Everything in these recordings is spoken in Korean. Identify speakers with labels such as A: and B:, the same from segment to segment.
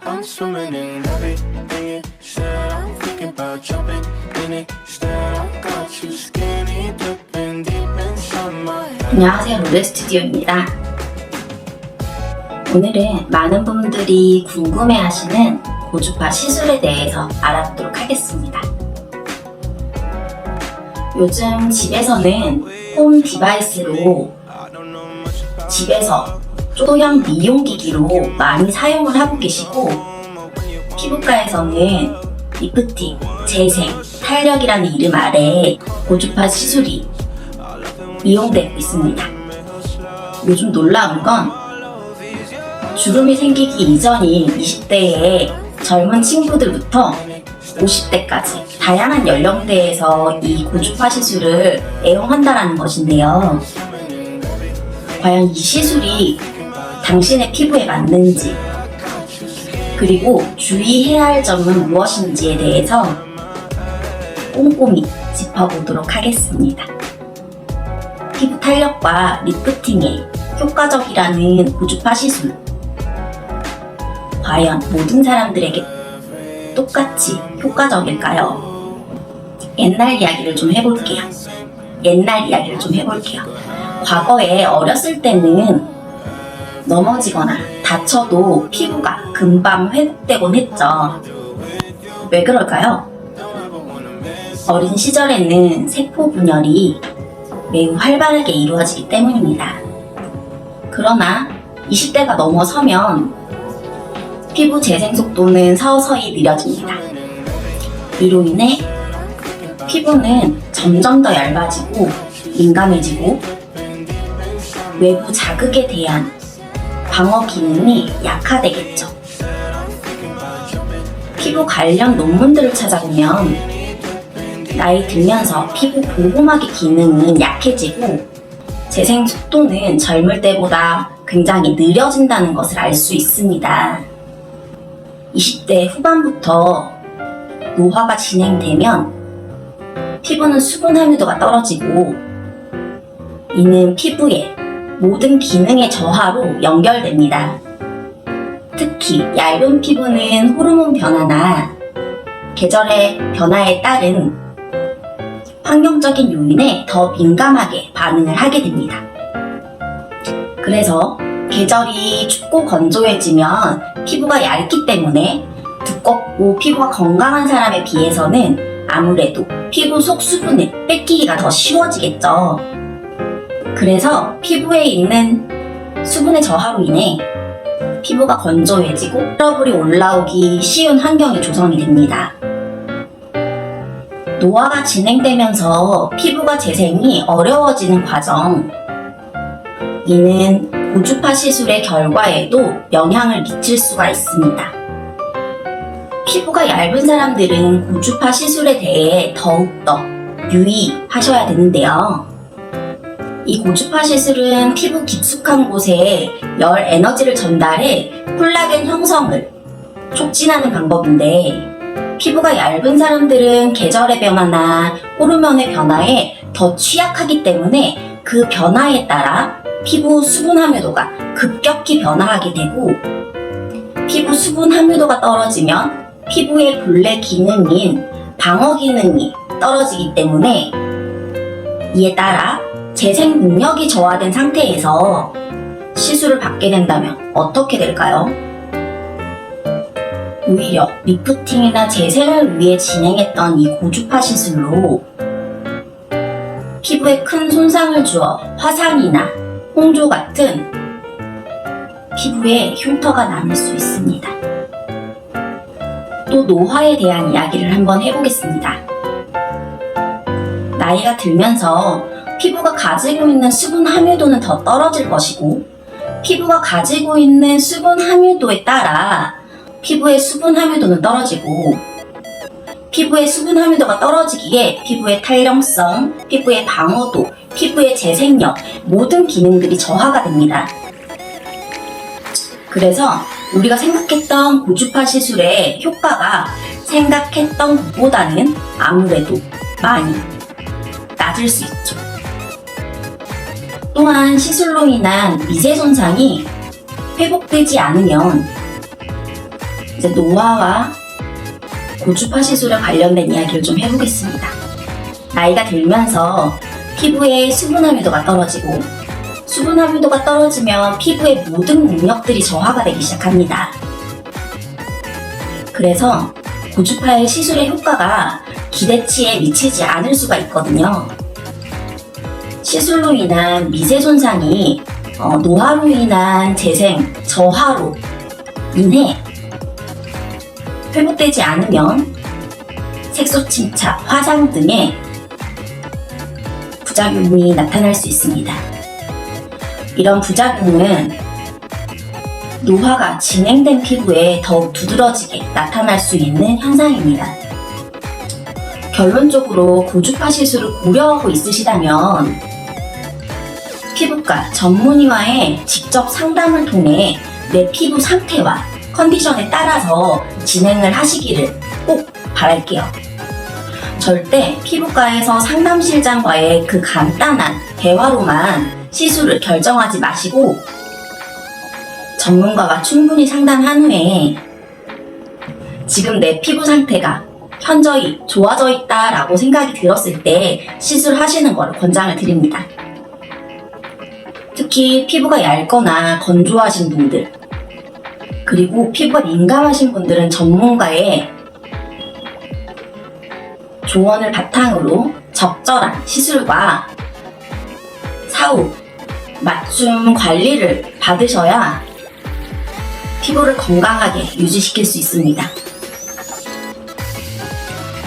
A: I'm swimming in everything you said. I'm thinking about jumping in it. Instead, I got you skinny dipping deep inside my head.
B: 안녕하세요, 롤레 스튜디오입니다. 오늘은 많은 분들이 궁금해하시는 고주파 시술에 대해서 알아보도록 하겠습니다. 요즘 집에서는 홈 디바이스로 집에서 소형 미용기기로 많이 사용을 하고 계시고, 피부과에서는 리프팅, 재생, 탄력이라는 이름 아래 고주파 시술이 이용되고 있습니다. 요즘 놀라운 건 주름이 생기기 이전인 20대의 젊은 친구들부터 50대까지 다양한 연령대에서 이 고주파 시술을 애용한다는 것인데요. 과연 이 시술이 당신의 피부에 맞는지, 그리고 주의해야 할 점은 무엇인지에 대해서 꼼꼼히 짚어보도록 하겠습니다. 피부 탄력과 리프팅에 효과적이라는 고주파 시술, 과연 모든 사람들에게 똑같이 효과적일까요? 옛날 이야기를 좀 해볼게요. 과거에 어렸을 때는 넘어지거나 다쳐도 피부가 금방 회복되곤 했죠. 왜 그럴까요? 어린 시절에는 세포 분열이 매우 활발하게 이루어지기 때문입니다. 그러나 20대가 넘어서면 피부 재생 속도는 서서히 느려집니다. 이로 인해 피부는 점점 더 얇아지고 민감해지고 외부 자극에 대한 방어 기능이 약화되겠죠. 피부 관련 논문들을 찾아보면 나이 들면서 피부 보호막의 기능은 약해지고 재생 속도는 젊을 때보다 굉장히 느려진다는 것을 알 수 있습니다. 20대 후반부터 노화가 진행되면 피부는 수분 함유도가 떨어지고, 이는 피부의 모든 기능의 저하로 연결됩니다. 특히 얇은 피부는 호르몬 변화나 계절의 변화에 따른 환경적인 요인에 더 민감하게 반응을 하게 됩니다. 그래서 계절이 춥고 건조해지면 피부가 얇기 때문에 두껍고 피부가 건강한 사람에 비해서는 아무래도 피부 속 수분을 뺏기기가 더 쉬워지겠죠. 그래서 피부에 있는 수분의 저하로 인해 피부가 건조해지고 트러블이 올라오기 쉬운 환경이 조성이 됩니다. 노화가 진행되면서 피부가 재생이 어려워지는 과정, 이는 고주파 시술의 결과에도 영향을 미칠 수가 있습니다. 피부가 얇은 사람들은 고주파 시술에 대해 더욱더 유의하셔야 되는데요. 이 고주파 시술은 피부 깊숙한 곳에 열 에너지를 전달해 콜라겐 형성을 촉진하는 방법인데, 피부가 얇은 사람들은 계절의 변화나 호르몬의 변화에 더 취약하기 때문에 그 변화에 따라 피부 수분 함유도가 급격히 변화하게 되고, 피부 수분 함유도가 떨어지면 피부의 본래 기능인 방어 기능이 떨어지기 때문에, 이에 따라 재생 능력이 저하된 상태에서 시술을 받게 된다면 어떻게 될까요? 오히려 리프팅이나 재생을 위해 진행했던 이 고주파 시술로 피부에 큰 손상을 주어 화상이나 홍조 같은 피부에 흉터가 남을 수 있습니다. 또 노화에 대한 이야기를 한번 해보겠습니다. 나이가 들면서 피부가 가지고 있는 수분 함유도는 더 떨어질 것이고, 피부가 가지고 있는 수분 함유도에 따라 피부의 수분 함유도는 떨어지고, 피부의 수분 함유도가 떨어지기에 피부의 탄력성, 피부의 방어도, 피부의 재생력, 모든 기능들이 저하가 됩니다. 그래서 우리가 생각했던 고주파 시술의 효과가 생각했던 것보다는 아무래도 많이 낮을 수 있죠. 또한 시술로 인한 미세 손상이 회복되지 않으면 이제 노화와 고주파 시술에 관련된 이야기를 좀 해보겠습니다. 나이가 들면서 피부의 수분 함유도가 떨어지고, 수분 함유도가 떨어지면 피부의 모든 능력들이 저하가 되기 시작합니다. 그래서 고주파의 시술의 효과가 기대치에 미치지 않을 수가 있거든요. 시술로 인한 미세 손상이 노화로 인한 재생, 저하로 인해 회복되지 않으면 색소 침착, 화상 등의 부작용이 나타날 수 있습니다. 이런 부작용은 노화가 진행된 피부에 더욱 두드러지게 나타날 수 있는 현상입니다. 결론적으로 고주파 시술을 고려하고 있으시다면 피부과 전문의와의 직접 상담을 통해 내 피부 상태와 컨디션에 따라서 진행을 하시기를 꼭 바랄게요. 절대 피부과에서 상담실장과의 그 간단한 대화로만 시술을 결정하지 마시고, 전문가와 충분히 상담한 후에 지금 내 피부 상태가 현저히 좋아져 있다라고 생각이 들었을 때 시술하시는 걸 권장을 드립니다. 특히 피부가 얇거나 건조하신 분들, 그리고 피부가 민감하신 분들은 전문가의 조언을 바탕으로 적절한 시술과 사후 맞춤 관리를 받으셔야 피부를 건강하게 유지시킬 수 있습니다.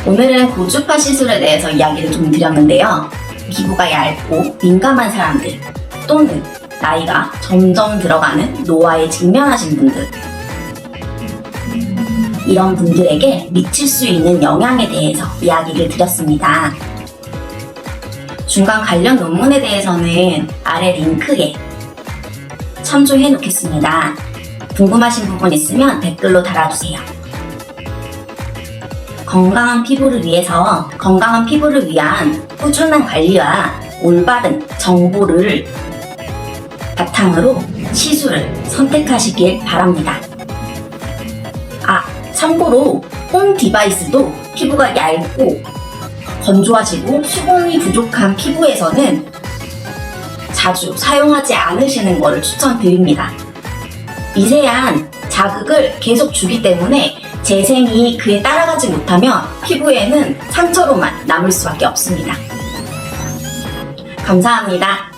B: 오늘은 고주파 시술에 대해서 이야기를 좀 드렸는데요. 피부가 얇고 민감한 사람들, 또는 나이가 점점 들어가는 노화에 직면하신 분들, 이런 분들에게 미칠 수 있는 영향에 대해서 이야기를 드렸습니다. 중간 관련 논문에 대해서는 아래 링크에 첨부해 놓겠습니다. 궁금하신 부분 있으면 댓글로 달아주세요. 건강한 피부를 위한 꾸준한 관리와 올바른 정보를 바탕으로 시술을 선택하시길 바랍니다. 참고로 홈 디바이스도 피부가 얇고 건조하시고 수분이 부족한 피부에서는 자주 사용하지 않으시는 것을 추천드립니다. 미세한 자극을 계속 주기 때문에 재생이 그에 따라가지 못하면 피부에는 상처로만 남을 수밖에 없습니다. 감사합니다.